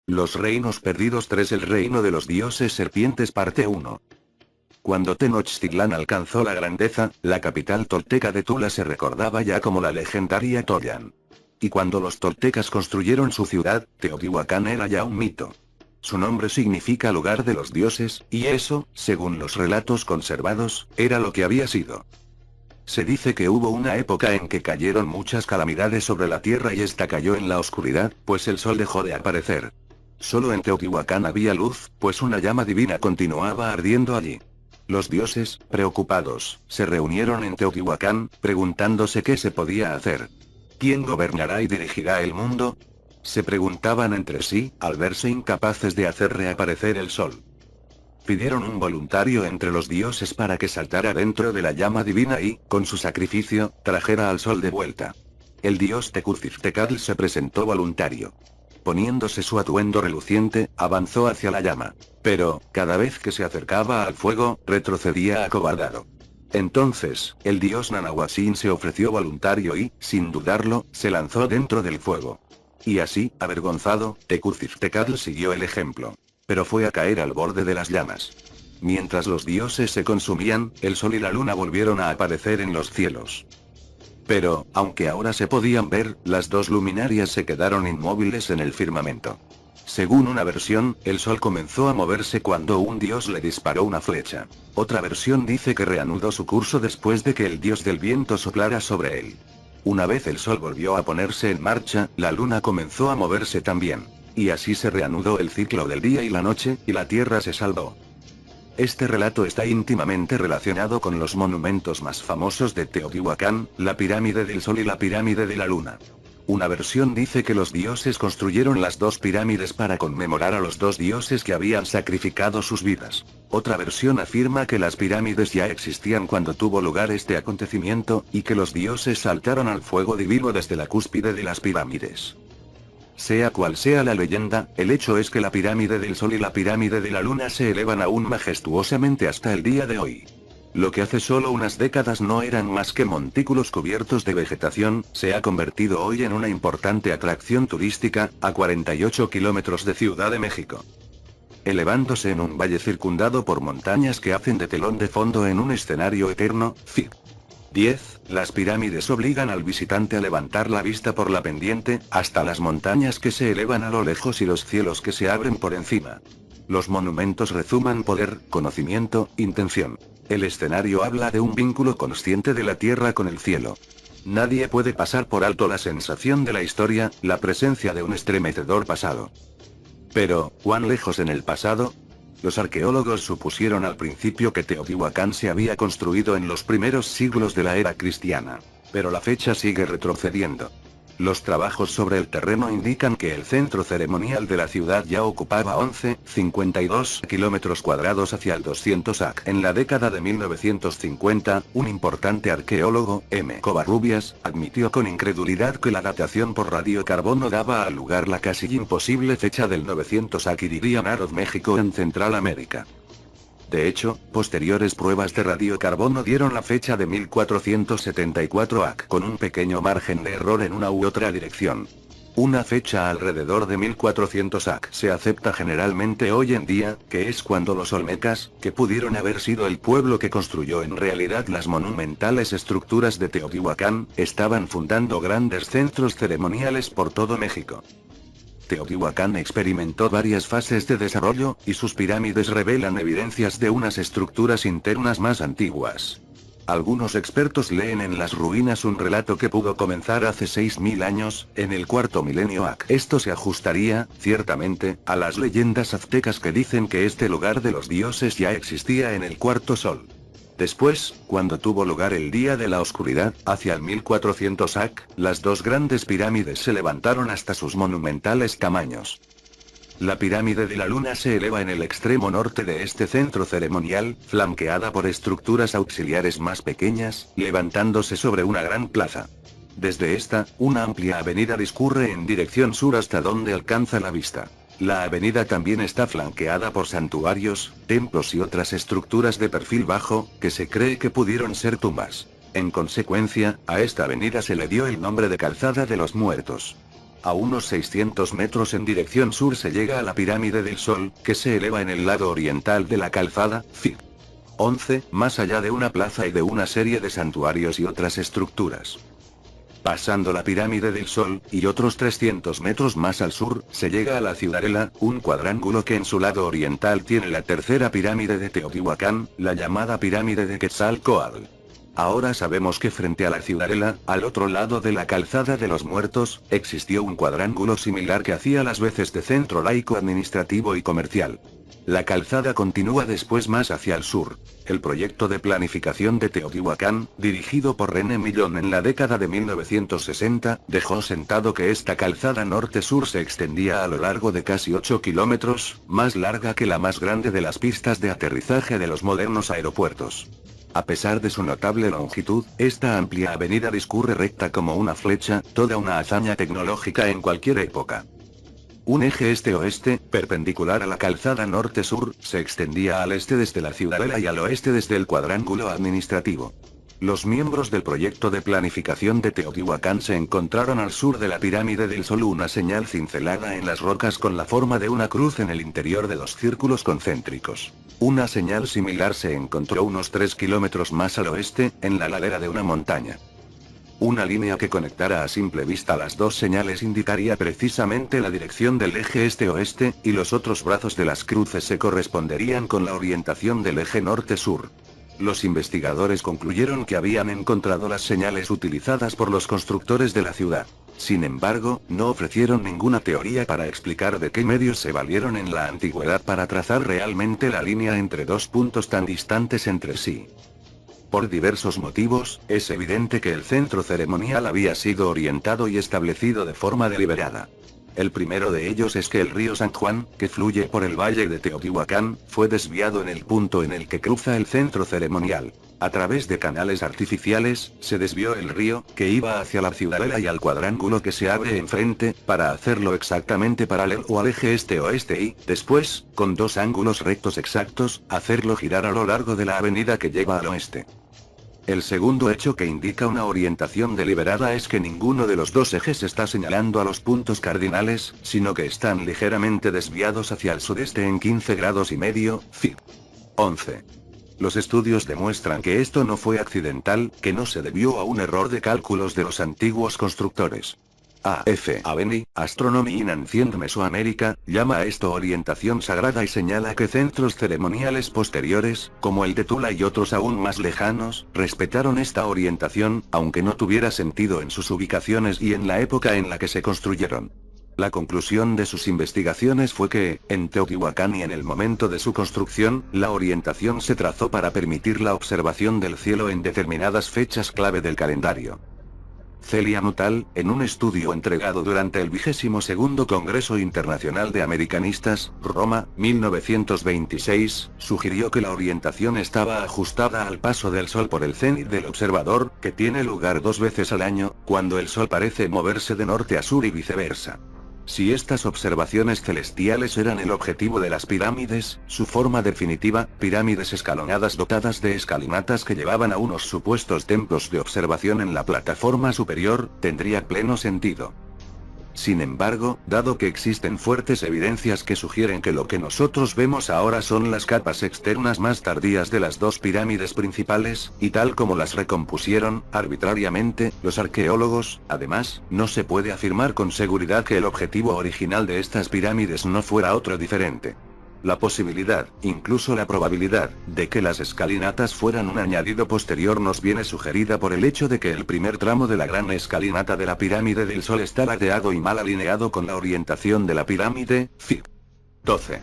Los reinos perdidos 3. El reino de los dioses serpientes parte 1. Cuando Tenochtitlán alcanzó la grandeza, la capital tolteca de Tula se recordaba ya como la legendaria Toyan. Y cuando los toltecas construyeron su ciudad, Teotihuacán era ya un mito. Su nombre significa lugar de los dioses, y eso, según los relatos conservados, era lo que había sido. Se dice que hubo una época en que cayeron muchas calamidades sobre la tierra y esta cayó en la oscuridad, pues el sol dejó de aparecer. Solo en Teotihuacán había luz, pues una llama divina continuaba ardiendo allí. Los dioses, preocupados, se reunieron en Teotihuacán, preguntándose qué se podía hacer. ¿Quién gobernará y dirigirá el mundo? Se preguntaban entre sí, al verse incapaces de hacer reaparecer el sol. Pidieron un voluntario entre los dioses para que saltara dentro de la llama divina y, con su sacrificio, trajera al sol de vuelta. El dios Tecuztecatl se presentó voluntario. Poniéndose su atuendo reluciente, avanzó hacia la llama. Pero, cada vez que se acercaba al fuego, retrocedía acobardado. Entonces, el dios Nanahuatzin se ofreció voluntario y, sin dudarlo, se lanzó dentro del fuego. Y así, avergonzado, Tecuztecatl siguió el ejemplo. Pero fue a caer al borde de las llamas. Mientras los dioses se consumían, el sol y la luna volvieron a aparecer en los cielos. Pero, aunque ahora se podían ver, las dos luminarias se quedaron inmóviles en el firmamento. Según una versión, el sol comenzó a moverse cuando un dios le disparó una flecha. Otra versión dice que reanudó su curso después de que el dios del viento soplara sobre él. Una vez el sol volvió a ponerse en marcha, la luna comenzó a moverse también. Y así se reanudó el ciclo del día y la noche, y la tierra se salvó. Este relato está íntimamente relacionado con los monumentos más famosos de Teotihuacán, la pirámide del Sol y la pirámide de la Luna. Una versión dice que los dioses construyeron las dos pirámides para conmemorar a los dos dioses que habían sacrificado sus vidas. Otra versión afirma que las pirámides ya existían cuando tuvo lugar este acontecimiento, y que los dioses saltaron al fuego divino desde la cúspide de las pirámides. Sea cual sea la leyenda, el hecho es que la pirámide del Sol y la pirámide de la Luna se elevan aún majestuosamente hasta el día de hoy. Lo que hace solo unas décadas no eran más que montículos cubiertos de vegetación, se ha convertido hoy en una importante atracción turística, a 48 kilómetros de Ciudad de México. Elevándose en un valle circundado por montañas que hacen de telón de fondo en un escenario eterno, Fig. 10. Las pirámides obligan al visitante a levantar la vista por la pendiente, hasta las montañas que se elevan a lo lejos y los cielos que se abren por encima. Los monumentos rezuman poder, conocimiento, intención. El escenario habla de un vínculo consciente de la tierra con el cielo. Nadie puede pasar por alto la sensación de la historia, la presencia de un estremecedor pasado. Pero, ¿cuán lejos en el pasado? Los arqueólogos supusieron al principio que Teotihuacán se había construido en los primeros siglos de la era cristiana. Pero la fecha sigue retrocediendo. Los trabajos sobre el terreno indican que el centro ceremonial de la ciudad ya ocupaba 11,52 kilómetros cuadrados hacia el 200 AC. En la década de 1950, un importante arqueólogo, M. Covarrubias, admitió con incredulidad que la datación por radiocarbono daba al lugar la casi imposible fecha del 900 AC y diría Narod México en Central América. De hecho, posteriores pruebas de radiocarbono dieron la fecha de 1474 AC con un pequeño margen de error en una u otra dirección. Una fecha alrededor de 1400 AC se acepta generalmente hoy en día, que es cuando los olmecas, que pudieron haber sido el pueblo que construyó en realidad las monumentales estructuras de Teotihuacán, estaban fundando grandes centros ceremoniales por todo México. Teotihuacán experimentó varias fases de desarrollo, y sus pirámides revelan evidencias de unas estructuras internas más antiguas. Algunos expertos leen en las ruinas un relato que pudo comenzar hace 6000 años, en el cuarto milenio AC. Esto se ajustaría, ciertamente, a las leyendas aztecas que dicen que este lugar de los dioses ya existía en el cuarto sol. Después, cuando tuvo lugar el día de la oscuridad, hacia el 1400 AC, las dos grandes pirámides se levantaron hasta sus monumentales tamaños. La pirámide de la Luna se eleva en el extremo norte de este centro ceremonial, flanqueada por estructuras auxiliares más pequeñas, levantándose sobre una gran plaza. Desde esta, una amplia avenida discurre en dirección sur hasta donde alcanza la vista. La avenida también está flanqueada por santuarios, templos y otras estructuras de perfil bajo, que se cree que pudieron ser tumbas. En consecuencia, a esta avenida se le dio el nombre de Calzada de los Muertos. A unos 600 metros en dirección sur se llega a la pirámide del Sol, que se eleva en el lado oriental de la calzada, Fig. 11, más allá de una plaza y de una serie de santuarios y otras estructuras. Pasando la pirámide del Sol, y otros 300 metros más al sur, se llega a la Ciudadela, un cuadrángulo que en su lado oriental tiene la tercera pirámide de Teotihuacán, la llamada pirámide de Quetzalcóatl. Ahora sabemos que frente a la Ciudadela, al otro lado de la calzada de los Muertos, existió un cuadrángulo similar que hacía las veces de centro laico administrativo y comercial. La calzada continúa después más hacia el sur. El proyecto de planificación de Teotihuacán, dirigido por René Millón en la década de 1960, dejó sentado que esta calzada norte-sur se extendía a lo largo de casi 8 kilómetros, más larga que la más grande de las pistas de aterrizaje de los modernos aeropuertos. A pesar de su notable longitud, esta amplia avenida discurre recta como una flecha, toda una hazaña tecnológica en cualquier época. Un eje este-oeste, perpendicular a la calzada norte-sur, se extendía al este desde la Ciudadela y al oeste desde el cuadrángulo administrativo. Los miembros del proyecto de planificación de Teotihuacán se encontraron al sur de la pirámide del Sol una señal cincelada en las rocas con la forma de una cruz en el interior de dos círculos concéntricos. Una señal similar se encontró unos 3 kilómetros más al oeste, en la ladera de una montaña. Una línea que conectara a simple vista las dos señales indicaría precisamente la dirección del eje este-oeste, y los otros brazos de las cruces se corresponderían con la orientación del eje norte-sur. Los investigadores concluyeron que habían encontrado las señales utilizadas por los constructores de la ciudad. Sin embargo, no ofrecieron ninguna teoría para explicar de qué medios se valieron en la antigüedad para trazar realmente la línea entre dos puntos tan distantes entre sí. Por diversos motivos, es evidente que el centro ceremonial había sido orientado y establecido de forma deliberada. El primero de ellos es que el río San Juan, que fluye por el valle de Teotihuacán, fue desviado en el punto en el que cruza el centro ceremonial. A través de canales artificiales, se desvió el río, que iba hacia la Ciudadela y al cuadrángulo que se abre enfrente, para hacerlo exactamente paralelo al eje este-oeste y, después, con dos ángulos rectos exactos, hacerlo girar a lo largo de la avenida que lleva al oeste. El segundo hecho que indica una orientación deliberada es que ninguno de los dos ejes está señalando a los puntos cardinales, sino que están ligeramente desviados hacia el sudeste en 15 grados y medio, Fig. 11. Los estudios demuestran que esto no fue accidental, que no se debió a un error de cálculos de los antiguos constructores. A.F. Aveni, Astronomy in Ancient Mesoamerica, llama a esto orientación sagrada y señala que centros ceremoniales posteriores, como el de Tula y otros aún más lejanos, respetaron esta orientación, aunque no tuviera sentido en sus ubicaciones y en la época en la que se construyeron. La conclusión de sus investigaciones fue que, en Teotihuacán y en el momento de su construcción, la orientación se trazó para permitir la observación del cielo en determinadas fechas clave del calendario. Celia Nuttall, en un estudio entregado durante el 22º Congreso Internacional de Americanistas, Roma, 1926, sugirió que la orientación estaba ajustada al paso del Sol por el cénit del observador, que tiene lugar 2 veces al año, cuando el Sol parece moverse de norte a sur y viceversa. Si estas observaciones celestiales eran el objetivo de las pirámides, su forma definitiva, pirámides escalonadas dotadas de escalinatas que llevaban a unos supuestos templos de observación en la plataforma superior, tendría pleno sentido. Sin embargo, dado que existen fuertes evidencias que sugieren que lo que nosotros vemos ahora son las capas externas más tardías de las dos pirámides principales, y tal como las recompusieron, arbitrariamente, los arqueólogos, además, no se puede afirmar con seguridad que el objetivo original de estas pirámides no fuera otro diferente. La posibilidad, incluso la probabilidad, de que las escalinatas fueran un añadido posterior nos viene sugerida por el hecho de que el primer tramo de la gran escalinata de la pirámide del Sol está ladeado y mal alineado con la orientación de la pirámide, Fig. 12.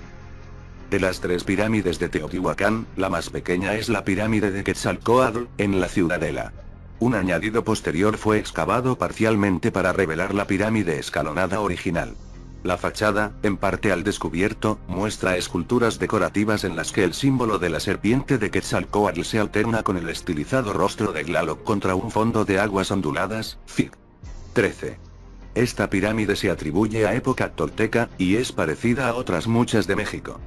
De las 3 pirámides de Teotihuacán, la más pequeña es la pirámide de Quetzalcóatl, en la Ciudadela. Un añadido posterior fue excavado parcialmente para revelar la pirámide escalonada original. La fachada, en parte al descubierto, muestra esculturas decorativas en las que el símbolo de la serpiente de Quetzalcóatl se alterna con el estilizado rostro de Tlaloc contra un fondo de aguas onduladas, Fig. 13. Esta pirámide se atribuye a época tolteca, y es parecida a otras muchas de México.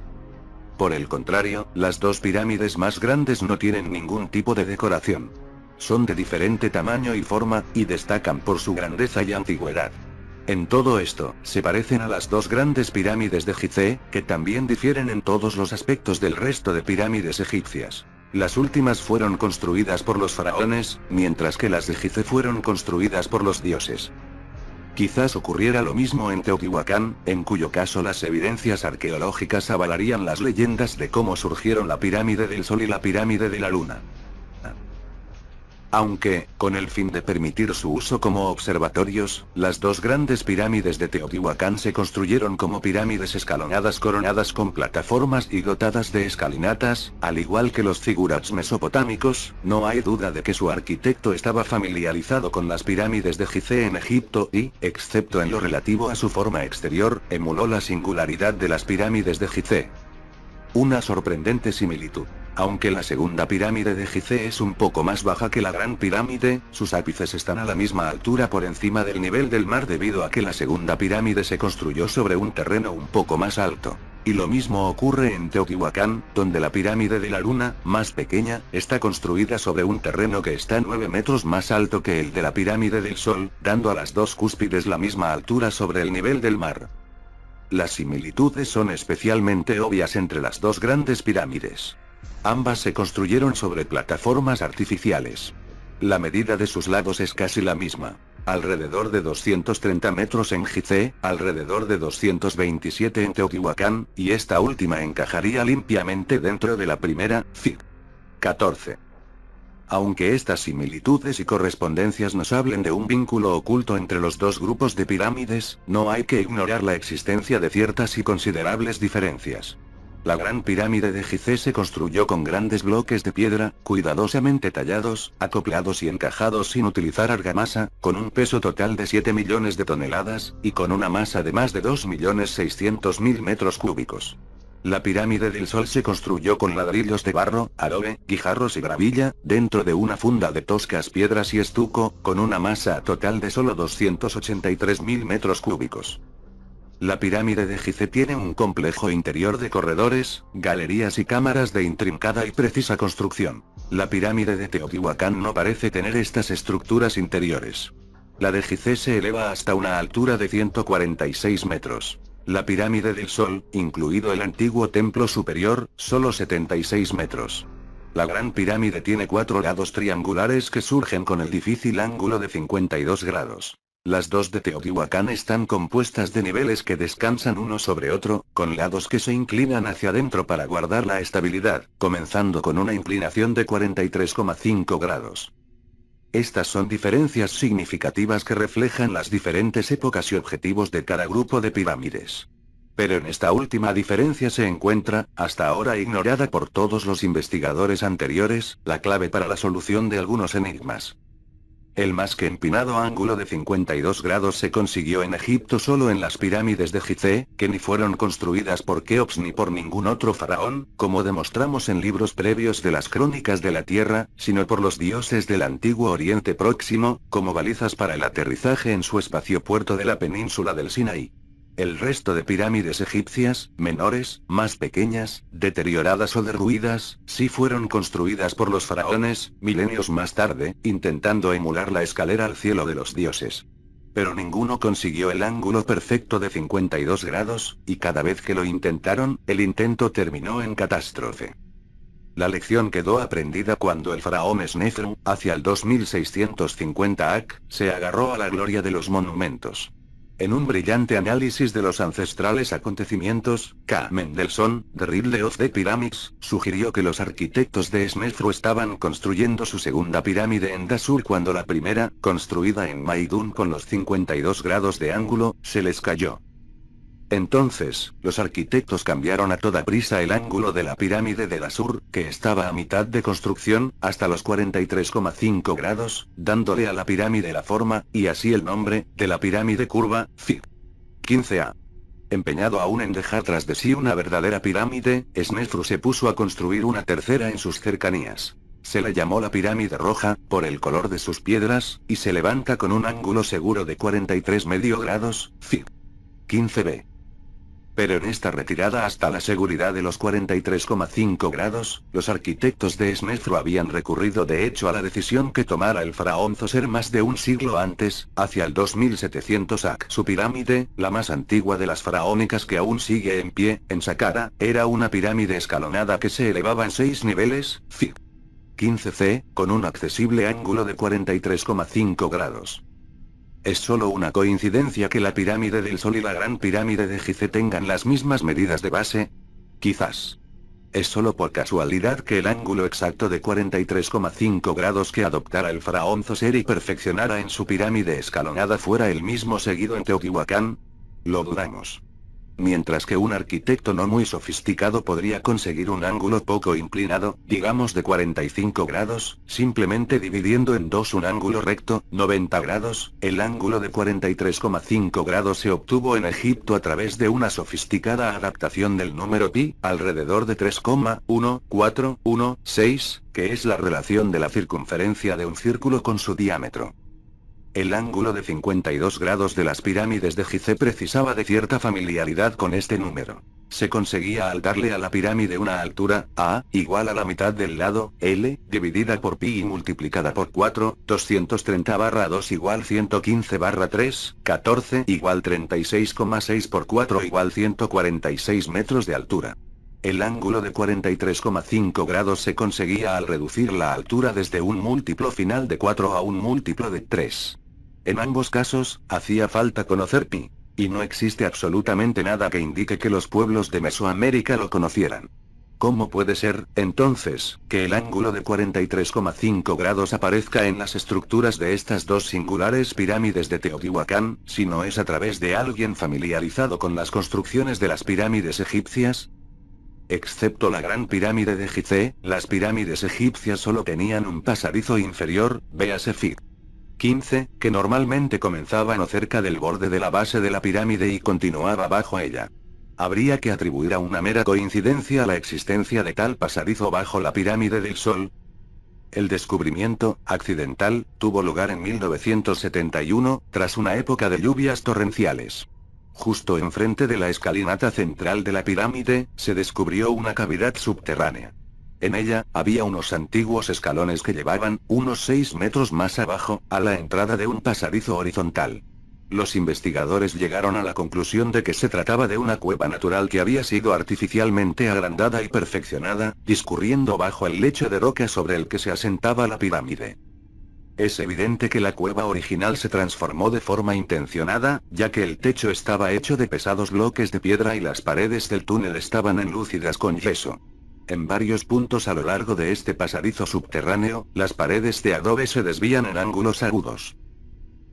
Por el contrario, las dos pirámides más grandes no tienen ningún tipo de decoración. Son de diferente tamaño y forma, y destacan por su grandeza y antigüedad. En todo esto, se parecen a las dos grandes pirámides de Gizeh, que también difieren en todos los aspectos del resto de pirámides egipcias. Las últimas fueron construidas por los faraones, mientras que las de Gizeh fueron construidas por los dioses. Quizás ocurriera lo mismo en Teotihuacán, en cuyo caso las evidencias arqueológicas avalarían las leyendas de cómo surgieron la pirámide del Sol y la pirámide de la Luna. Aunque, con el fin de permitir su uso como observatorios, las dos grandes pirámides de Teotihuacán se construyeron como pirámides escalonadas coronadas con plataformas y dotadas de escalinatas, al igual que los zigurats mesopotámicos. No hay duda de que su arquitecto estaba familiarizado con las pirámides de Gizeh en Egipto y, excepto en lo relativo a su forma exterior, emuló la singularidad de las pirámides de Gizeh. Una sorprendente similitud. Aunque la segunda pirámide de Gizeh es un poco más baja que la Gran Pirámide, sus ápices están a la misma altura por encima del nivel del mar debido a que la segunda pirámide se construyó sobre un terreno un poco más alto. Y lo mismo ocurre en Teotihuacán, donde la pirámide de la Luna, más pequeña, está construida sobre un terreno que está 9 metros más alto que el de la pirámide del Sol, dando a las dos cúspides la misma altura sobre el nivel del mar. Las similitudes son especialmente obvias entre las dos grandes pirámides. Ambas se construyeron sobre plataformas artificiales. La medida de sus lados es casi la misma. Alrededor de 230 metros en Gizeh, alrededor de 227 en Teotihuacán, y esta última encajaría limpiamente dentro de la primera, Fig. 14. Aunque estas similitudes y correspondencias nos hablen de un vínculo oculto entre los dos grupos de pirámides, no hay que ignorar la existencia de ciertas y considerables diferencias. La Gran Pirámide de Gizeh se construyó con grandes bloques de piedra, cuidadosamente tallados, acoplados y encajados sin utilizar argamasa, con un peso total de 7 millones de toneladas, y con una masa de más de 2.600.000 metros cúbicos. La pirámide del Sol se construyó con ladrillos de barro, adobe, guijarros y gravilla, dentro de una funda de toscas piedras y estuco, con una masa total de solo 283.000 metros cúbicos. La pirámide de Gizeh tiene un complejo interior de corredores, galerías y cámaras de intrincada y precisa construcción. La pirámide de Teotihuacán no parece tener estas estructuras interiores. La de Gizeh se eleva hasta una altura de 146 metros. La pirámide del Sol, incluido el antiguo templo superior, solo 76 metros. La Gran Pirámide tiene 4 lados triangulares que surgen con el difícil ángulo de 52 grados. Las dos de Teotihuacán están compuestas de niveles que descansan uno sobre otro, con lados que se inclinan hacia adentro para guardar la estabilidad, comenzando con una inclinación de 43,5 grados. Estas son diferencias significativas que reflejan las diferentes épocas y objetivos de cada grupo de pirámides. Pero en esta última diferencia se encuentra, hasta ahora ignorada por todos los investigadores anteriores, la clave para la solución de algunos enigmas. El más que empinado ángulo de 52 grados se consiguió en Egipto solo en las pirámides de Gizeh, que ni fueron construidas por Keops ni por ningún otro faraón, como demostramos en libros previos de las crónicas de la Tierra, sino por los dioses del antiguo Oriente Próximo, como balizas para el aterrizaje en su espaciopuerto de la península del Sinaí. El resto de pirámides egipcias, menores, más pequeñas, deterioradas o derruidas, sí fueron construidas por los faraones, milenios más tarde, intentando emular la escalera al cielo de los dioses. Pero ninguno consiguió el ángulo perfecto de 52 grados, y cada vez que lo intentaron, el intento terminó en catástrofe. La lección quedó aprendida cuando el faraón Snefru, hacia el 2650 AC, se agarró a la gloria de los monumentos. En un brillante análisis de los ancestrales acontecimientos, K. Mendelssohn, The Riddle of the Pyramids, sugirió que los arquitectos de Snefru estaban construyendo su segunda pirámide en Dashur cuando la primera, construida en Maidun con los 52 grados de ángulo, se les cayó. Entonces, los arquitectos cambiaron a toda prisa el ángulo de la pirámide de Dashur, que estaba a mitad de construcción, hasta los 43,5 grados, dándole a la pirámide la forma, y así el nombre, de la pirámide curva, Fig. 15a. Empeñado aún en dejar tras de sí una verdadera pirámide, Snefru se puso a construir una tercera en sus cercanías. Se la llamó la pirámide roja, por el color de sus piedras, y se levanta con un ángulo seguro de 43 medio grados, Fig. 15b. Pero en esta retirada hasta la seguridad de los 43,5 grados, los arquitectos de Snefru habían recurrido de hecho a la decisión que tomara el faraón Zoser más de un siglo antes, hacia el 2700 AC. Su pirámide, la más antigua de las faraónicas que aún sigue en pie, en Saqqara, era una pirámide escalonada que se elevaba en 6 niveles, Fi. 15C, con un accesible ángulo de 43,5 grados. ¿Es solo una coincidencia que la pirámide del Sol y la Gran Pirámide de Gizeh tengan las mismas medidas de base? Quizás. ¿Es solo por casualidad que el ángulo exacto de 43,5 grados que adoptara el faraón Zoser y perfeccionara en su pirámide escalonada fuera el mismo seguido en Teotihuacán? Lo dudamos. Mientras que un arquitecto no muy sofisticado podría conseguir un ángulo poco inclinado, digamos de 45 grados, simplemente dividiendo en dos un ángulo recto, 90 grados, el ángulo de 43,5 grados se obtuvo en Egipto a través de una sofisticada adaptación del número pi, alrededor de 3,1416, que es la relación de la circunferencia de un círculo con su diámetro. El ángulo de 52 grados de las pirámides de Gizeh precisaba de cierta familiaridad con este número. Se conseguía al darle a la pirámide una altura, A, igual a la mitad del lado, L, dividida por pi y multiplicada por 4, 230/2 igual 115/3, 14 igual 36,6 por 4 igual 146 metros de altura. El ángulo de 43,5 grados se conseguía al reducir la altura desde un múltiplo final de 4 a un múltiplo de 3. En ambos casos, hacía falta conocer pi. Y no existe absolutamente nada que indique que los pueblos de Mesoamérica lo conocieran. ¿Cómo puede ser, entonces, que el ángulo de 43,5 grados aparezca en las estructuras de estas dos singulares pirámides de Teotihuacán, si no es a través de alguien familiarizado con las construcciones de las pirámides egipcias? Excepto la Gran Pirámide de Gizeh, las pirámides egipcias solo tenían un pasadizo inferior, véase Fi. 15, que normalmente comenzaba no cerca del borde de la base de la pirámide y continuaba bajo ella. Habría que atribuir a una mera coincidencia la existencia de tal pasadizo bajo la pirámide del Sol. El descubrimiento, accidental, tuvo lugar en 1971, tras una época de lluvias torrenciales. Justo enfrente de la escalinata central de la pirámide, se descubrió una cavidad subterránea. En ella, había unos antiguos escalones que llevaban, unos 6 metros más abajo, a la entrada de un pasadizo horizontal. Los investigadores llegaron a la conclusión de que se trataba de una cueva natural que había sido artificialmente agrandada y perfeccionada, discurriendo bajo el lecho de roca sobre el que se asentaba la pirámide. Es evidente que la cueva original se transformó de forma intencionada, ya que el techo estaba hecho de pesados bloques de piedra y las paredes del túnel estaban enlucidas con yeso. En varios puntos a lo largo de este pasadizo subterráneo, las paredes de adobe se desvían en ángulos agudos.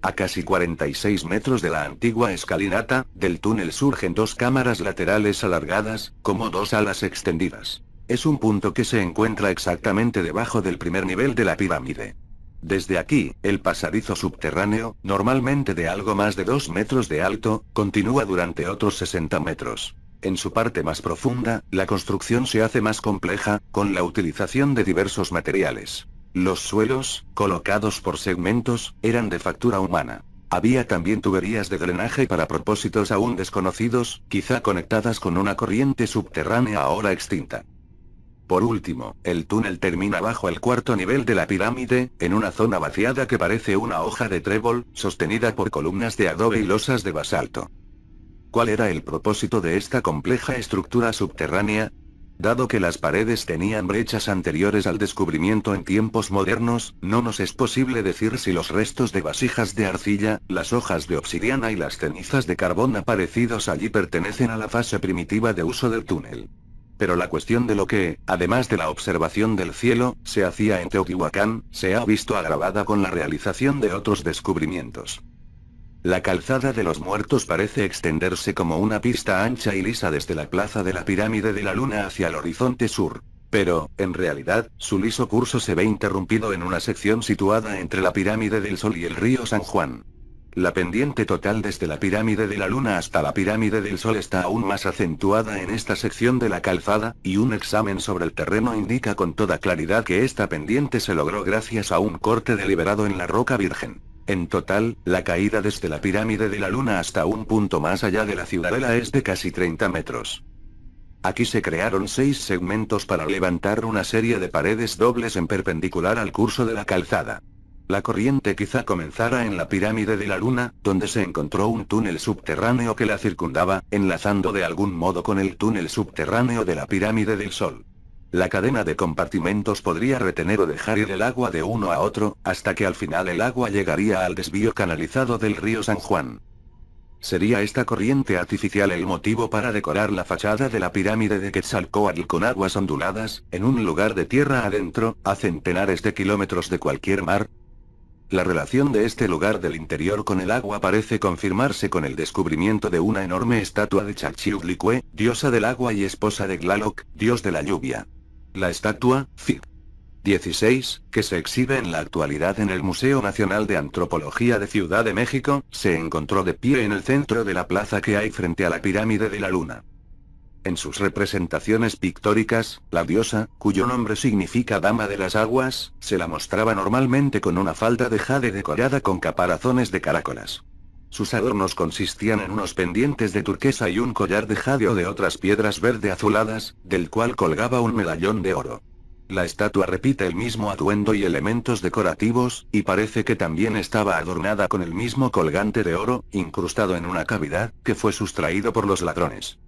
A casi 46 metros de la antigua escalinata, del túnel surgen dos cámaras laterales alargadas, como dos alas extendidas. Es un punto que se encuentra exactamente debajo del primer nivel de la pirámide. Desde aquí, el pasadizo subterráneo, normalmente de algo más de 2 metros de alto, continúa durante otros 60 metros. En su parte más profunda, la construcción se hace más compleja, con la utilización de diversos materiales. Los suelos, colocados por segmentos, eran de factura humana. Había también tuberías de drenaje para propósitos aún desconocidos, quizá conectadas con una corriente subterránea ahora extinta. Por último, el túnel termina bajo el cuarto nivel de la pirámide, en una zona vaciada que parece una hoja de trébol, sostenida por columnas de adobe y losas de basalto. ¿Cuál era el propósito de esta compleja estructura subterránea? Dado que las paredes tenían brechas anteriores al descubrimiento en tiempos modernos, no nos es posible decir si los restos de vasijas de arcilla, las hojas de obsidiana y las cenizas de carbón aparecidos allí pertenecen a la fase primitiva de uso del túnel. Pero la cuestión de lo que, además de la observación del cielo, se hacía en Teotihuacán, se ha visto agravada con la realización de otros descubrimientos. La calzada de los muertos parece extenderse como una pista ancha y lisa desde la plaza de la pirámide de la luna hacia el horizonte sur. Pero, en realidad, su liso curso se ve interrumpido en una sección situada entre la pirámide del Sol y el río San Juan. La pendiente total desde la pirámide de la luna hasta la pirámide del Sol está aún más acentuada en esta sección de la calzada, y un examen sobre el terreno indica con toda claridad que esta pendiente se logró gracias a un corte deliberado en la roca virgen. En total, la caída desde la pirámide de la Luna hasta un punto más allá de la ciudadela es de casi 30 metros. Aquí se crearon 6 segmentos para levantar una serie de paredes dobles en perpendicular al curso de la calzada. La corriente quizá comenzara en la pirámide de la Luna, donde se encontró un túnel subterráneo que la circundaba, enlazando de algún modo con el túnel subterráneo de la pirámide del Sol. La cadena de compartimentos podría retener o dejar ir el agua de uno a otro, hasta que al final el agua llegaría al desvío canalizado del río San Juan. ¿Sería esta corriente artificial el motivo para decorar la fachada de la pirámide de Quetzalcóatl con aguas onduladas, en un lugar de tierra adentro, a centenares de kilómetros de cualquier mar? La relación de este lugar del interior con el agua parece confirmarse con el descubrimiento de una enorme estatua de Chachiltlicue, diosa del agua y esposa de Tlaloc, dios de la lluvia. La estatua, Fig. 16, que se exhibe en la actualidad en el Museo Nacional de Antropología de Ciudad de México, se encontró de pie en el centro de la plaza que hay frente a la pirámide de la Luna. En sus representaciones pictóricas, la diosa, cuyo nombre significa Dama de las Aguas, se la mostraba normalmente con una falda de jade decorada con caparazones de caracolas. Sus adornos consistían en unos pendientes de turquesa y un collar de jade o de otras piedras verde azuladas, del cual colgaba un medallón de oro. La estatua repite el mismo atuendo y elementos decorativos, y parece que también estaba adornada con el mismo colgante de oro, incrustado en una cavidad, que fue sustraído por los ladrones.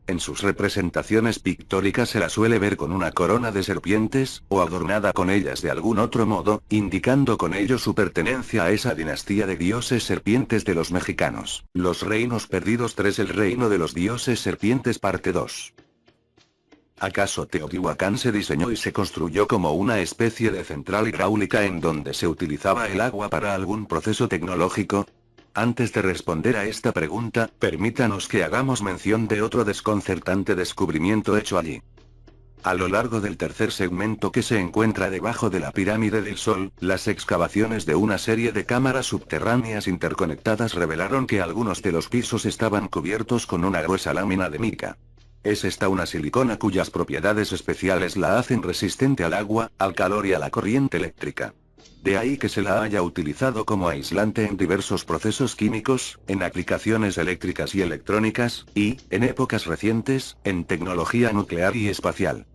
En sus representaciones pictóricas se la suele ver con una corona de serpientes, o adornada con ellas de algún otro modo, indicando con ello su pertenencia a esa dinastía de dioses serpientes de los mexicanos. Los reinos perdidos 3. El reino de los dioses serpientes parte 2. ¿Acaso Teotihuacán se diseñó y se construyó como una especie de central hidráulica en donde se utilizaba el agua para algún proceso tecnológico? Antes de responder a esta pregunta, permítanos que hagamos mención de otro desconcertante descubrimiento hecho allí. A lo largo del tercer segmento que se encuentra debajo de la pirámide del Sol, las excavaciones de una serie de cámaras subterráneas interconectadas revelaron que algunos de los pisos estaban cubiertos con una gruesa lámina de mica. Es esta una silicona cuyas propiedades especiales la hacen resistente al agua, al calor y a la corriente eléctrica. De ahí que se la haya utilizado como aislante en diversos procesos químicos, en aplicaciones eléctricas y electrónicas, y, en épocas recientes, en tecnología nuclear y espacial.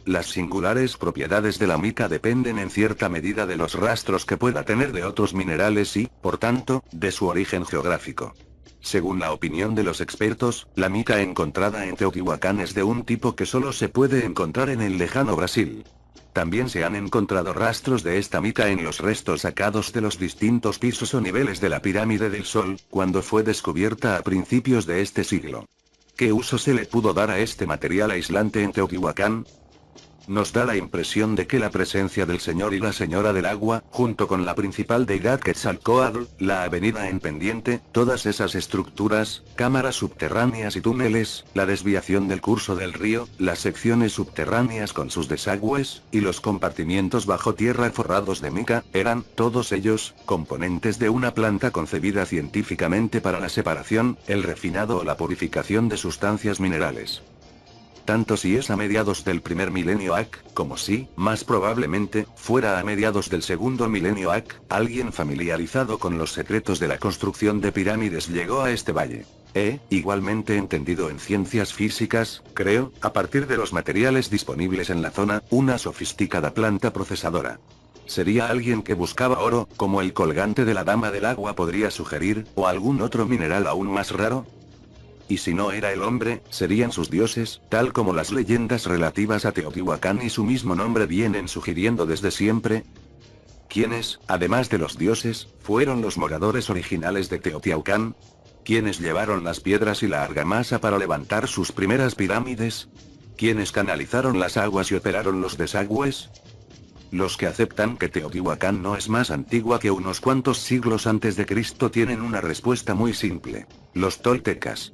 Las singulares propiedades de la mica dependen en cierta medida de los rastros que pueda tener de otros minerales y, por tanto, de su origen geográfico. Según la opinión de los expertos, la mica encontrada en Teotihuacán es de un tipo que solo se puede encontrar en el lejano Brasil. También se han encontrado rastros de esta mica en los restos sacados de los distintos pisos o niveles de la pirámide del Sol, cuando fue descubierta a principios de este siglo. ¿Qué uso se le pudo dar a este material aislante en Teotihuacán? Nos da la impresión de que la presencia del Señor y la Señora del Agua, junto con la principal deidad Quetzalcóatl, la avenida en pendiente, todas esas estructuras, cámaras subterráneas y túneles, la desviación del curso del río, las secciones subterráneas con sus desagües, y los compartimientos bajo tierra forrados de mica, eran, todos ellos, componentes de una planta concebida científicamente para la separación, el refinado o la purificación de sustancias minerales. Tanto si es a mediados del primer milenio AC, como si, más probablemente, fuera a mediados del segundo milenio AC, alguien familiarizado con los secretos de la construcción de pirámides llegó a este valle. Igualmente entendido en ciencias físicas, creo, a partir de los materiales disponibles en la zona, una sofisticada planta procesadora. ¿Sería alguien que buscaba oro, como el colgante de la Dama del Agua podría sugerir, o algún otro mineral aún más raro? Y si no era el hombre, serían sus dioses, tal como las leyendas relativas a Teotihuacán y su mismo nombre vienen sugiriendo desde siempre. ¿Quiénes, además de los dioses, fueron los moradores originales de Teotihuacán? ¿Quiénes llevaron las piedras y la argamasa para levantar sus primeras pirámides? ¿Quiénes canalizaron las aguas y operaron los desagües? Los que aceptan que Teotihuacán no es más antigua que unos cuantos siglos antes de Cristo tienen una respuesta muy simple: los toltecas.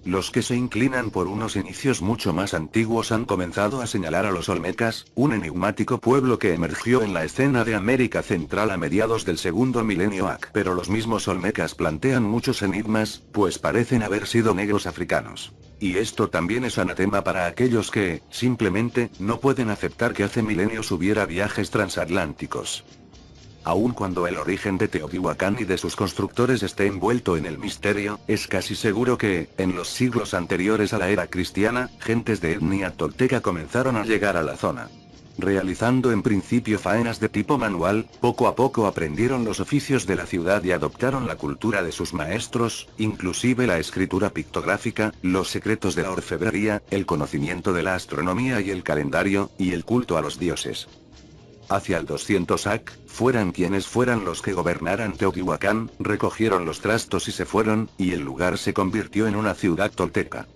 Los que se inclinan por unos inicios mucho más antiguos han comenzado a señalar a los olmecas, un enigmático pueblo que emergió en la escena de América Central a mediados del segundo milenio AC. Pero los mismos olmecas plantean muchos enigmas, pues parecen haber sido negros africanos. Y esto también es anatema para aquellos que, simplemente, no pueden aceptar que hace milenios hubiera viajes transatlánticos. Aun cuando el origen de Teotihuacán y de sus constructores esté envuelto en el misterio, es casi seguro que, en los siglos anteriores a la era cristiana, gentes de etnia tolteca comenzaron a llegar a la zona. Realizando en principio faenas de tipo manual, poco a poco aprendieron los oficios de la ciudad y adoptaron la cultura de sus maestros, inclusive la escritura pictográfica, los secretos de la orfebrería, el conocimiento de la astronomía y el calendario, y el culto a los dioses. Hacia el 200 AC, fueran quienes fueran los que gobernaran Teotihuacán, recogieron los trastos y se fueron, y el lugar se convirtió en una ciudad tolteca.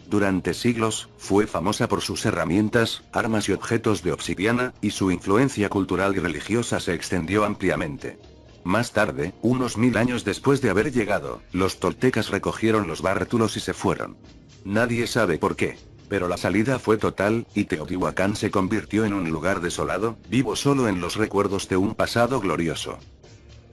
Durante siglos, fue famosa por sus herramientas, armas y objetos de obsidiana, y su influencia cultural y religiosa se extendió ampliamente. Más tarde, unos 1000 años después de haber llegado, los toltecas recogieron los bártulos y se fueron. Nadie sabe por qué. Pero la salida fue total, y Teotihuacán se convirtió en un lugar desolado, vivo solo en los recuerdos de un pasado glorioso.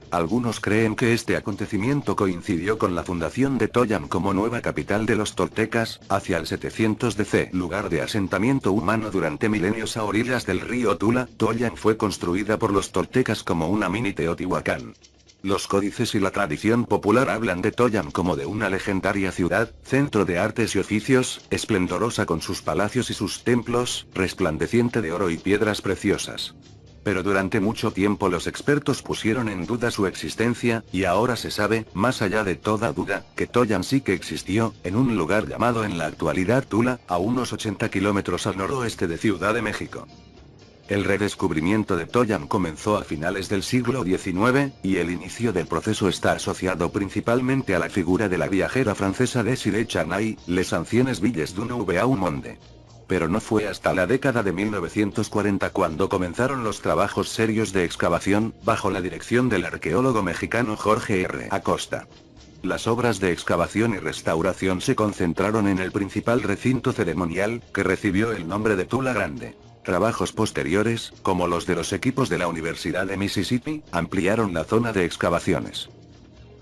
Algunos creen que este acontecimiento coincidió con la fundación de Tollan como nueva capital de los toltecas, hacia el 700 DC, lugar de asentamiento humano durante milenios a orillas del río Tula. Tollan fue construida por los toltecas como una mini Teotihuacán. Los códices y la tradición popular hablan de Tollan como de una legendaria ciudad, centro de artes y oficios, esplendorosa con sus palacios y sus templos, resplandeciente de oro y piedras preciosas. Pero durante mucho tiempo los expertos pusieron en duda su existencia, y ahora se sabe, más allá de toda duda, que Tollan sí que existió, en un lugar llamado en la actualidad Tula, a unos 80 kilómetros al noroeste de Ciudad de México. El redescubrimiento de Tollan comenzó a finales del siglo XIX, y el inicio del proceso está asociado principalmente a la figura de la viajera francesa Desirée Charnay, Les Anciennes Villes d'un Nouveau Monde. Pero no fue hasta la década de 1940 cuando comenzaron los trabajos serios de excavación, bajo la dirección del arqueólogo mexicano Jorge R. Acosta. Las obras de excavación y restauración se concentraron en el principal recinto ceremonial, que recibió el nombre de Tula Grande. Trabajos posteriores, como los de los equipos de la Universidad de Mississippi, ampliaron la zona de excavaciones.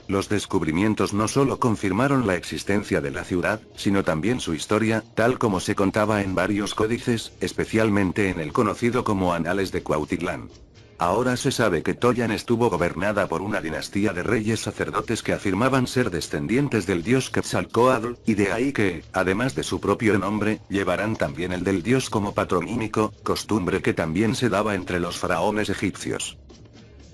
Los descubrimientos no solo confirmaron la existencia de la ciudad, sino también su historia, tal como se contaba en varios códices, especialmente en el conocido como Anales de Cuautitlán. Ahora se sabe que Tollan estuvo gobernada por una dinastía de reyes sacerdotes que afirmaban ser descendientes del dios Quetzalcóatl, y de ahí que, además de su propio nombre, llevarán también el del dios como patronímico, costumbre que también se daba entre los faraones egipcios.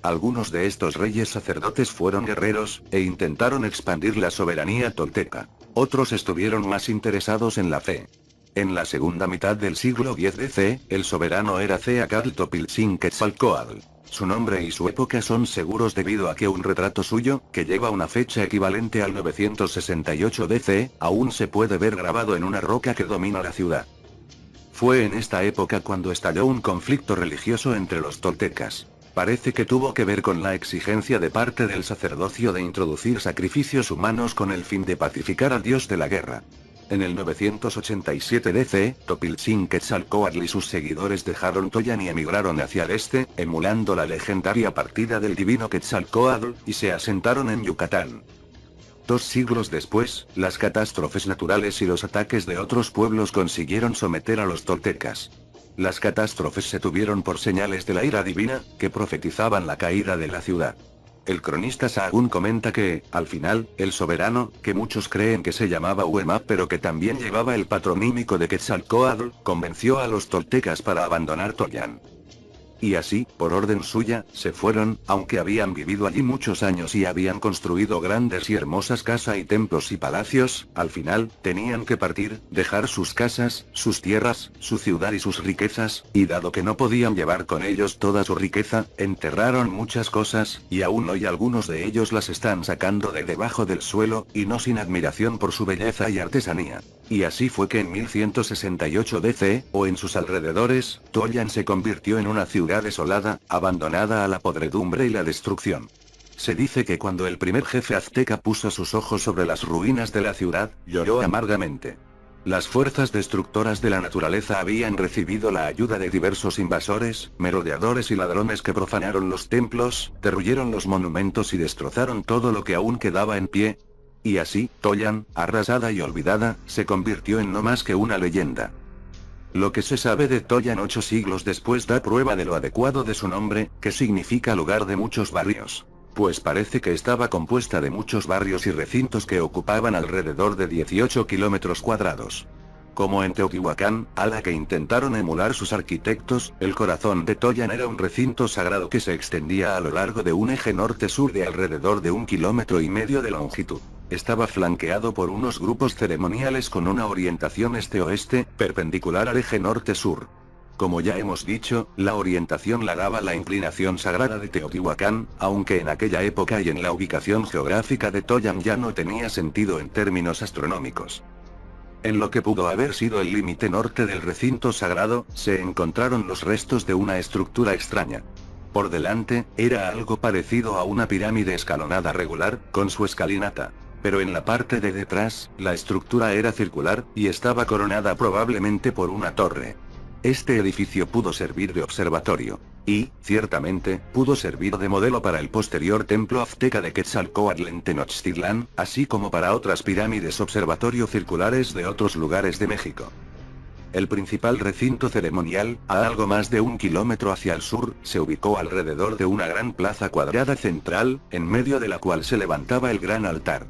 Algunos de estos reyes sacerdotes fueron guerreros, e intentaron expandir la soberanía tolteca. Otros estuvieron más interesados en la fe. En la segunda mitad del siglo X DC, el soberano era Tzeacatl Topiltzin Quetzalcóatl. Su nombre y su época son seguros debido a que un retrato suyo, que lleva una fecha equivalente al 968 DC, aún se puede ver grabado en una roca que domina la ciudad. Fue en esta época cuando estalló un conflicto religioso entre los toltecas. Parece que tuvo que ver con la exigencia de parte del sacerdocio de introducir sacrificios humanos con el fin de pacificar al dios de la guerra. En el 987 DC, Topiltzin Quetzalcóatl y sus seguidores dejaron Tollan y emigraron hacia el este, emulando la legendaria partida del divino Quetzalcóatl, y se asentaron en Yucatán. 2 siglos después, las catástrofes naturales y los ataques de otros pueblos consiguieron someter a los toltecas. Las catástrofes se tuvieron por señales de la ira divina, que profetizaban la caída de la ciudad. El cronista Sahagún comenta que, al final, el soberano, que muchos creen que se llamaba Uema pero que también llevaba el patronímico de Quetzalcóatl, convenció a los toltecas para abandonar Tollan. Y así, por orden suya, se fueron, aunque habían vivido allí muchos años y habían construido grandes y hermosas casas y templos y palacios, al final, tenían que partir, dejar sus casas, sus tierras, su ciudad y sus riquezas, y dado que no podían llevar con ellos toda su riqueza, enterraron muchas cosas, y aún hoy algunos de ellos las están sacando de debajo del suelo, y no sin admiración por su belleza y artesanía. Y así fue que en 1168 DC, o en sus alrededores, Tollan se convirtió en una ciudad desolada, abandonada a la podredumbre y la destrucción. Se dice que cuando el primer jefe azteca puso sus ojos sobre las ruinas de la ciudad, lloró amargamente. Las fuerzas destructoras de la naturaleza habían recibido la ayuda de diversos invasores, merodeadores y ladrones que profanaron los templos, derruyeron los monumentos y destrozaron todo lo que aún quedaba en pie. Y así, Tollan, arrasada y olvidada, se convirtió en no más que una leyenda. Lo que se sabe de Toyan 8 siglos después da prueba de lo adecuado de su nombre, que significa lugar de muchos barrios. Pues parece que estaba compuesta de muchos barrios y recintos que ocupaban alrededor de 18 kilómetros cuadrados. Como en Teotihuacán, a la que intentaron emular sus arquitectos, el corazón de Toyan era un recinto sagrado que se extendía a lo largo de un eje norte-sur de alrededor de 1,5 kilómetros de longitud. Estaba flanqueado por unos grupos ceremoniales con una orientación este-oeste, perpendicular al eje norte-sur. Como ya hemos dicho, la orientación la daba la inclinación sagrada de Teotihuacán, aunque en aquella época y en la ubicación geográfica de Toyan ya no tenía sentido en términos astronómicos. En lo que pudo haber sido el límite norte del recinto sagrado, se encontraron los restos de una estructura extraña. Por delante, era algo parecido a una pirámide escalonada regular, con su escalinata. Pero en la parte de detrás, la estructura era circular, y estaba coronada probablemente por una torre. Este edificio pudo servir de observatorio. Y, ciertamente, pudo servir de modelo para el posterior templo azteca de Quetzalcóatl en Tenochtitlán, así como para otras pirámides observatorio circulares de otros lugares de México. El principal recinto ceremonial, a algo más de 1 kilómetro hacia el sur, se ubicó alrededor de una gran plaza cuadrada central, en medio de la cual se levantaba el gran altar.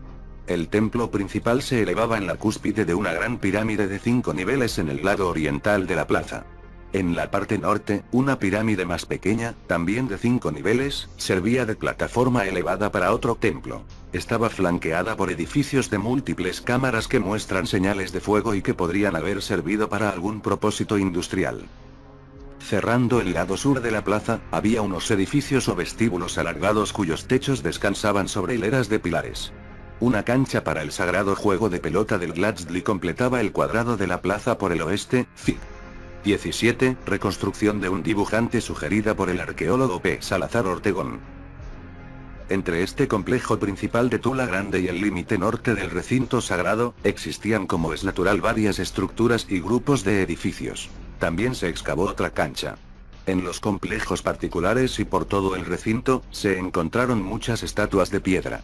El templo principal se elevaba en la cúspide de una gran pirámide de 5 niveles en el lado oriental de la plaza. En la parte norte, una pirámide más pequeña, también de 5 niveles, servía de plataforma elevada para otro templo. Estaba flanqueada por edificios de múltiples cámaras que muestran señales de fuego y que podrían haber servido para algún propósito industrial. Cerrando el lado sur de la plaza, había unos edificios o vestíbulos alargados cuyos techos descansaban sobre hileras de pilares. Una cancha para el sagrado juego de pelota del Glatzli completaba el cuadrado de la plaza por el oeste, Fig. 17. Reconstrucción de un dibujante sugerida por el arqueólogo P. Salazar Ortegón. Entre este complejo principal de Tula Grande y el límite norte del recinto sagrado, existían como es natural varias estructuras y grupos de edificios. También se excavó otra cancha. En los complejos particulares y por todo el recinto, se encontraron muchas estatuas de piedra.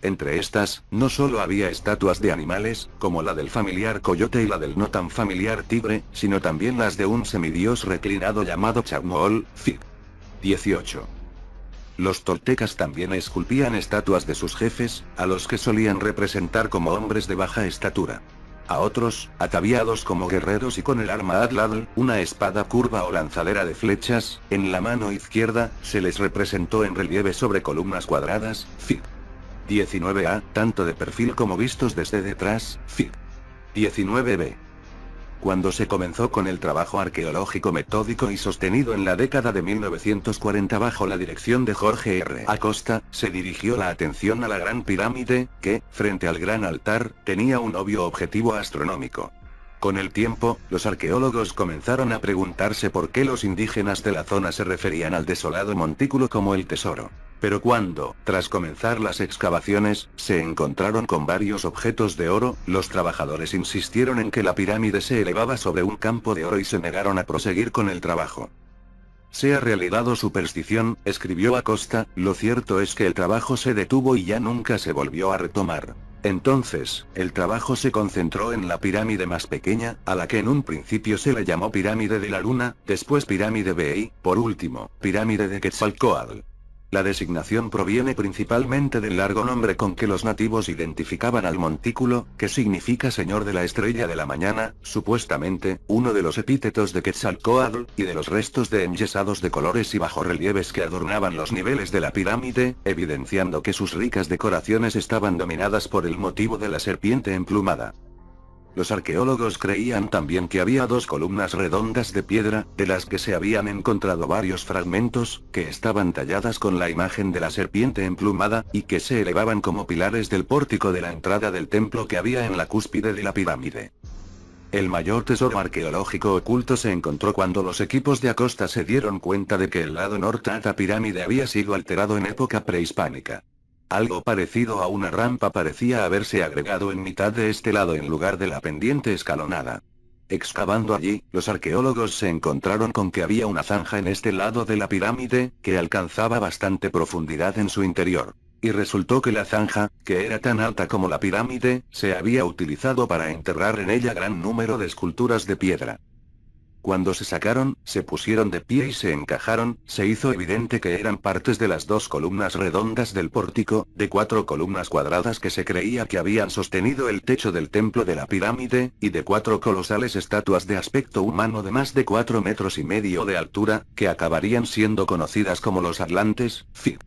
Entre estas, no solo había estatuas de animales, como la del familiar coyote y la del no tan familiar tigre, sino también las de un semidios reclinado llamado Chacmool, Fig. 18. Los toltecas también esculpían estatuas de sus jefes, a los que solían representar como hombres de baja estatura. A otros, ataviados como guerreros y con el arma atlatl, una espada curva o lanzadera de flechas, en la mano izquierda, se les representó en relieve sobre columnas cuadradas, Fig. 19a, tanto de perfil como vistos desde detrás, Fig. 19b. Cuando se comenzó con el trabajo arqueológico metódico y sostenido en la década de 1940 bajo la dirección de Jorge R. Acosta, se dirigió la atención a la Gran Pirámide, que, frente al gran altar, tenía un obvio objetivo astronómico. Con el tiempo, los arqueólogos comenzaron a preguntarse por qué los indígenas de la zona se referían al desolado montículo como el tesoro. Pero cuando, tras comenzar las excavaciones, se encontraron con varios objetos de oro, los trabajadores insistieron en que la pirámide se elevaba sobre un campo de oro y se negaron a proseguir con el trabajo. Sea realidad o superstición, escribió Acosta, lo cierto es que el trabajo se detuvo y ya nunca se volvió a retomar. Entonces, el trabajo se concentró en la pirámide más pequeña, a la que en un principio se le llamó Pirámide de la Luna, después Pirámide B y, por último, Pirámide de Quetzalcóatl. La designación proviene principalmente del largo nombre con que los nativos identificaban al montículo, que significa Señor de la Estrella de la Mañana, supuestamente, uno de los epítetos de Quetzalcóatl, y de los restos de enyesados de colores y bajorrelieves que adornaban los niveles de la pirámide, evidenciando que sus ricas decoraciones estaban dominadas por el motivo de la serpiente emplumada. Los arqueólogos creían también que había dos columnas redondas de piedra, de las que se habían encontrado varios fragmentos, que estaban talladas con la imagen de la serpiente emplumada, y que se elevaban como pilares del pórtico de la entrada del templo que había en la cúspide de la pirámide. El mayor tesoro arqueológico oculto se encontró cuando los equipos de Acosta se dieron cuenta de que el lado norte de la pirámide había sido alterado en época prehispánica. Algo parecido a una rampa parecía haberse agregado en mitad de este lado en lugar de la pendiente escalonada. Excavando allí, los arqueólogos se encontraron con que había una zanja en este lado de la pirámide, que alcanzaba bastante profundidad en su interior. Y resultó que la zanja, que era tan alta como la pirámide, se había utilizado para enterrar en ella gran número de esculturas de piedra. Cuando se sacaron, se pusieron de pie y se encajaron, se hizo evidente que eran partes de las 2 columnas redondas del pórtico, de 4 columnas cuadradas que se creía que habían sostenido el techo del templo de la pirámide, y de 4 colosales estatuas de aspecto humano de más de 4 metros y medio de altura, que acabarían siendo conocidas como los Atlantes, Fig.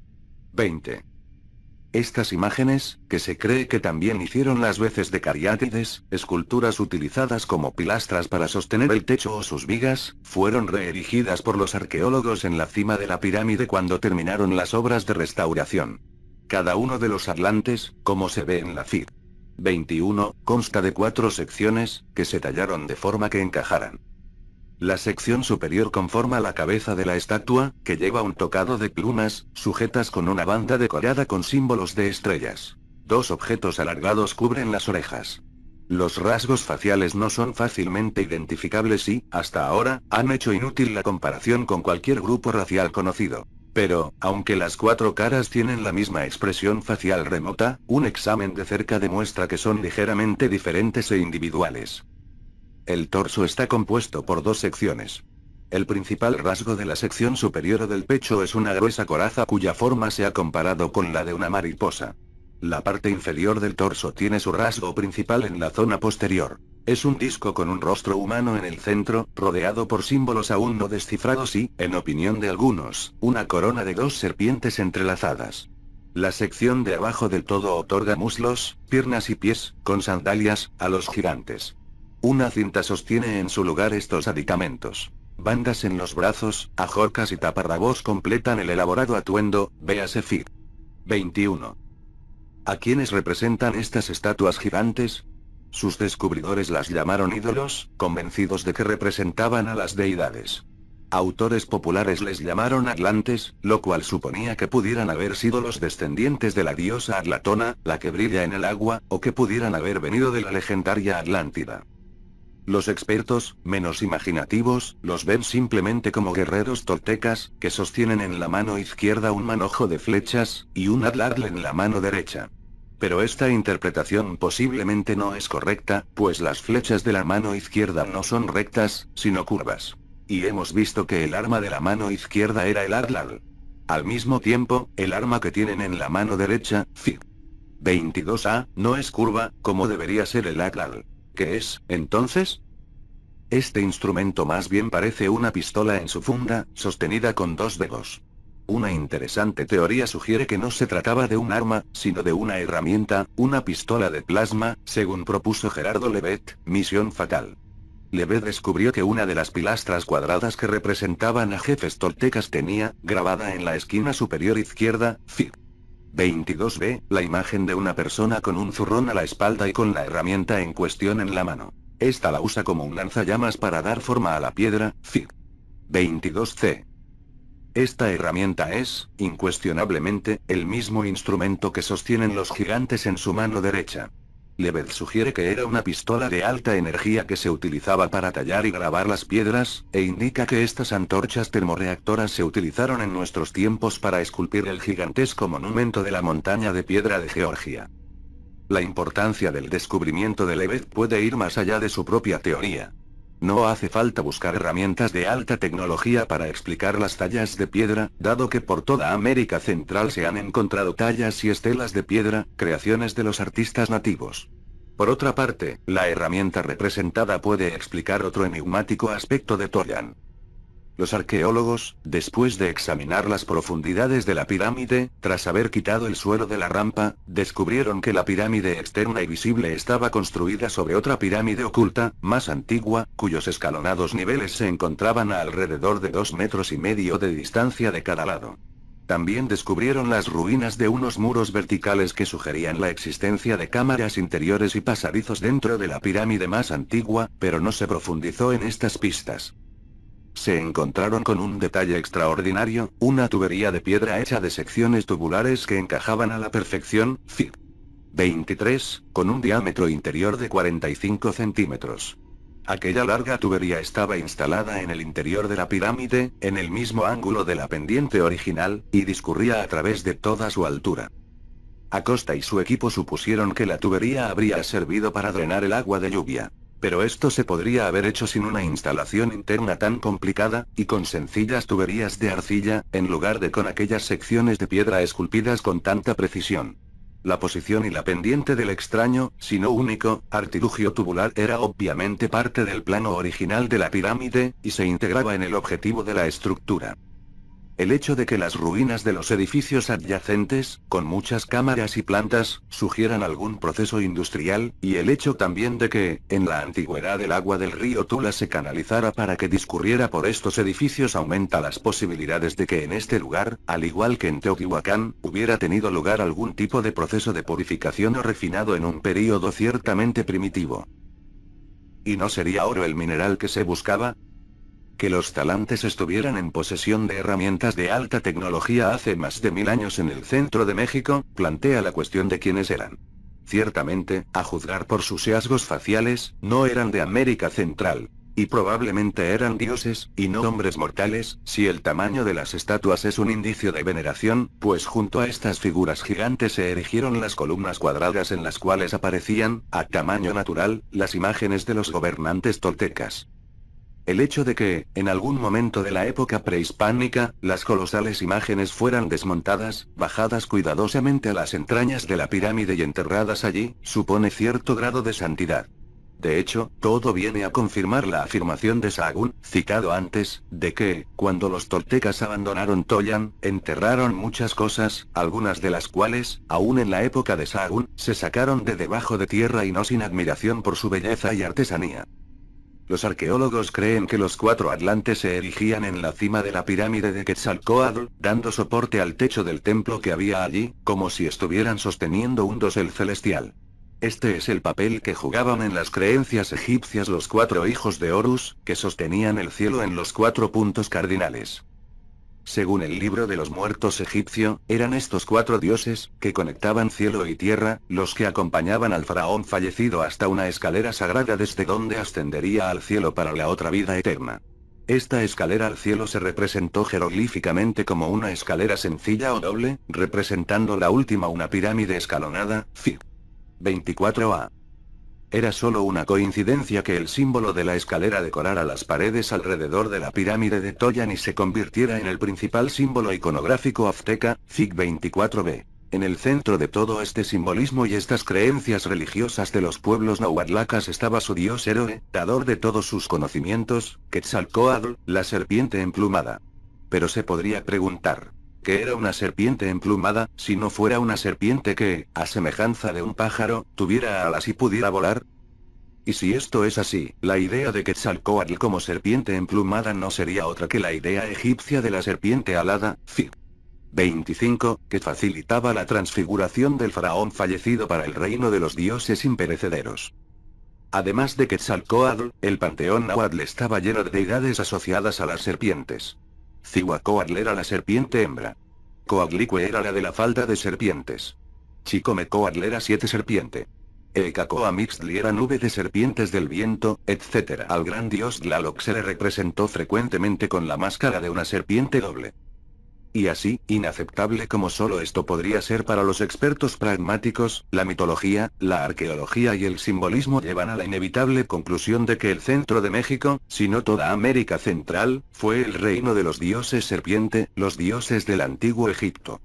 20. Estas imágenes, que se cree que también hicieron las veces de cariátides, esculturas utilizadas como pilastras para sostener el techo o sus vigas, fueron reerigidas por los arqueólogos en la cima de la pirámide cuando terminaron las obras de restauración. Cada uno de los atlantes, como se ve en la Fig. 21, consta de 4 secciones, que se tallaron de forma que encajaran. La sección superior conforma la cabeza de la estatua, que lleva un tocado de plumas, sujetas con una banda decorada con símbolos de estrellas. 2 objetos alargados cubren las orejas. Los rasgos faciales no son fácilmente identificables y, hasta ahora, han hecho inútil la comparación con cualquier grupo racial conocido. Pero, aunque las 4 caras tienen la misma expresión facial remota, un examen de cerca demuestra que son ligeramente diferentes e individuales. El torso está compuesto por 2 secciones. El principal rasgo de la sección superior del pecho es una gruesa coraza cuya forma se ha comparado con la de una mariposa. La parte inferior del torso tiene su rasgo principal en la zona posterior. Es un disco con un rostro humano en el centro, rodeado por símbolos aún no descifrados y, en opinión de algunos, una corona de 2 serpientes entrelazadas. La sección de abajo del todo otorga muslos, piernas y pies, con sandalias, a los gigantes. Una cinta sostiene en su lugar estos aditamentos. Bandas en los brazos, ajorcas y taparrabos completan el elaborado atuendo, véase Fig. 21. ¿A quiénes representan estas estatuas gigantes? Sus descubridores las llamaron ídolos, convencidos de que representaban a las deidades. Autores populares les llamaron atlantes, lo cual suponía que pudieran haber sido los descendientes de la diosa Atlatona, la que brilla en el agua, o que pudieran haber venido de la legendaria Atlántida. Los expertos, menos imaginativos, los ven simplemente como guerreros toltecas, que sostienen en la mano izquierda un manojo de flechas, y un atlatl en la mano derecha. Pero esta interpretación posiblemente no es correcta, pues las flechas de la mano izquierda no son rectas, sino curvas. Y hemos visto que el arma de la mano izquierda era el atlatl. Al mismo tiempo, el arma que tienen en la mano derecha, Fig. 22A, no es curva, como debería ser el atlatl. ¿Qué es, entonces? Este instrumento más bien parece una pistola en su funda, sostenida con 2 dedos. Una interesante teoría sugiere que no se trataba de un arma, sino de una herramienta, una pistola de plasma, según propuso Gerardo Levet, Misión Fatal. Levet descubrió que una de las pilastras cuadradas que representaban a jefes toltecas tenía, grabada en la esquina superior izquierda, Fig. 22b, la imagen de una persona con un zurrón a la espalda y con la herramienta en cuestión en la mano. Esta la usa como un lanzallamas para dar forma a la piedra, Fig. 22c. Esta herramienta es, incuestionablemente, el mismo instrumento que sostienen los gigantes en su mano derecha. Levet sugiere que era una pistola de alta energía que se utilizaba para tallar y grabar las piedras, e indica que estas antorchas termorreactoras se utilizaron en nuestros tiempos para esculpir el gigantesco monumento de la montaña de piedra de Georgia. La importancia del descubrimiento de Levet puede ir más allá de su propia teoría. No hace falta buscar herramientas de alta tecnología para explicar las tallas de piedra, dado que por toda América Central se han encontrado tallas y estelas de piedra, creaciones de los artistas nativos. Por otra parte, la herramienta representada puede explicar otro enigmático aspecto de Tollan. Los arqueólogos, después de examinar las profundidades de la pirámide, tras haber quitado el suelo de la rampa, descubrieron que la pirámide externa y visible estaba construida sobre otra pirámide oculta, más antigua, cuyos escalonados niveles se encontraban a alrededor de 2,5 metros de distancia de cada lado. También descubrieron las ruinas de unos muros verticales que sugerían la existencia de cámaras interiores y pasadizos dentro de la pirámide más antigua, pero no se profundizó en estas pistas. Se encontraron con un detalle extraordinario, una tubería de piedra hecha de secciones tubulares que encajaban a la perfección, Fig. 23, con un diámetro interior de 45 centímetros. Aquella larga tubería estaba instalada en el interior de la pirámide, en el mismo ángulo de la pendiente original, y discurría a través de toda su altura. Acosta y su equipo supusieron que la tubería habría servido para drenar el agua de lluvia. Pero esto se podría haber hecho sin una instalación interna tan complicada, y con sencillas tuberías de arcilla, en lugar de con aquellas secciones de piedra esculpidas con tanta precisión. La posición y la pendiente del extraño, si no único, artilugio tubular era obviamente parte del plano original de la pirámide, y se integraba en el objetivo de la estructura. El hecho de que las ruinas de los edificios adyacentes, con muchas cámaras y plantas, sugieran algún proceso industrial, y el hecho también de que, en la antigüedad el agua del río Tula se canalizara para que discurriera por estos edificios aumenta las posibilidades de que en este lugar, al igual que en Teotihuacán, hubiera tenido lugar algún tipo de proceso de purificación o refinado en un período ciertamente primitivo. ¿Y no sería oro el mineral que se buscaba? Que los talantes estuvieran en posesión de herramientas de alta tecnología hace más de 1000 años en el centro de México, plantea la cuestión de quiénes eran. Ciertamente, a juzgar por sus rasgos faciales, no eran de América Central. Y probablemente eran dioses, y no hombres mortales, si el tamaño de las estatuas es un indicio de veneración, pues junto a estas figuras gigantes se erigieron las columnas cuadradas en las cuales aparecían, a tamaño natural, las imágenes de los gobernantes toltecas. El hecho de que, en algún momento de la época prehispánica, las colosales imágenes fueran desmontadas, bajadas cuidadosamente a las entrañas de la pirámide y enterradas allí, supone cierto grado de santidad. De hecho, todo viene a confirmar la afirmación de Sahagún, citado antes, de que, cuando los toltecas abandonaron Tollán, enterraron muchas cosas, algunas de las cuales, aún en la época de Sahagún, se sacaron de debajo de tierra y no sin admiración por su belleza y artesanía. Los arqueólogos creen que los 4 atlantes se erigían en la cima de la pirámide de Quetzalcóatl, dando soporte al techo del templo que había allí, como si estuvieran sosteniendo un dosel celestial. Este es el papel que jugaban en las creencias egipcias los 4 hijos de Horus, que sostenían el cielo en los 4 puntos cardinales. Según el libro de los muertos egipcio, eran estos 4 dioses, que conectaban cielo y tierra, los que acompañaban al faraón fallecido hasta una escalera sagrada desde donde ascendería al cielo para la otra vida eterna. Esta escalera al cielo se representó jeroglíficamente como una escalera sencilla o doble, representando la última una pirámide escalonada, Fig. 24a. Era solo una coincidencia que el símbolo de la escalera decorara las paredes alrededor de la pirámide de Tollán y se convirtiera en el principal símbolo iconográfico azteca, Fig. 24b. En el centro de todo este simbolismo y estas creencias religiosas de los pueblos nahuatlacas estaba su dios héroe, dador de todos sus conocimientos, Quetzalcóatl, la serpiente emplumada. Pero se podría preguntar, ¿qué era una serpiente emplumada, si no fuera una serpiente que, a semejanza de un pájaro, tuviera alas y pudiera volar? Y si esto es así, la idea de Quetzalcóatl como serpiente emplumada no sería otra que la idea egipcia de la serpiente alada, Fig. 25, que facilitaba la transfiguración del faraón fallecido para el reino de los dioses imperecederos. Además de Quetzalcóatl, el panteón náhuatl estaba lleno de deidades asociadas a las serpientes. Cihuacóatl era la serpiente hembra. Coatlicue era la de la falda de serpientes. Chicomecoatl era 7 serpiente. Ecacoamixtli era nube de serpientes del viento, etc. Al gran dios Tlaloc se le representó frecuentemente con la máscara de una serpiente doble. Y así, inaceptable como solo esto podría ser para los expertos pragmáticos, la mitología, la arqueología y el simbolismo llevan a la inevitable conclusión de que el centro de México, si no toda América Central, fue el reino de los dioses serpiente, los dioses del antiguo Egipto.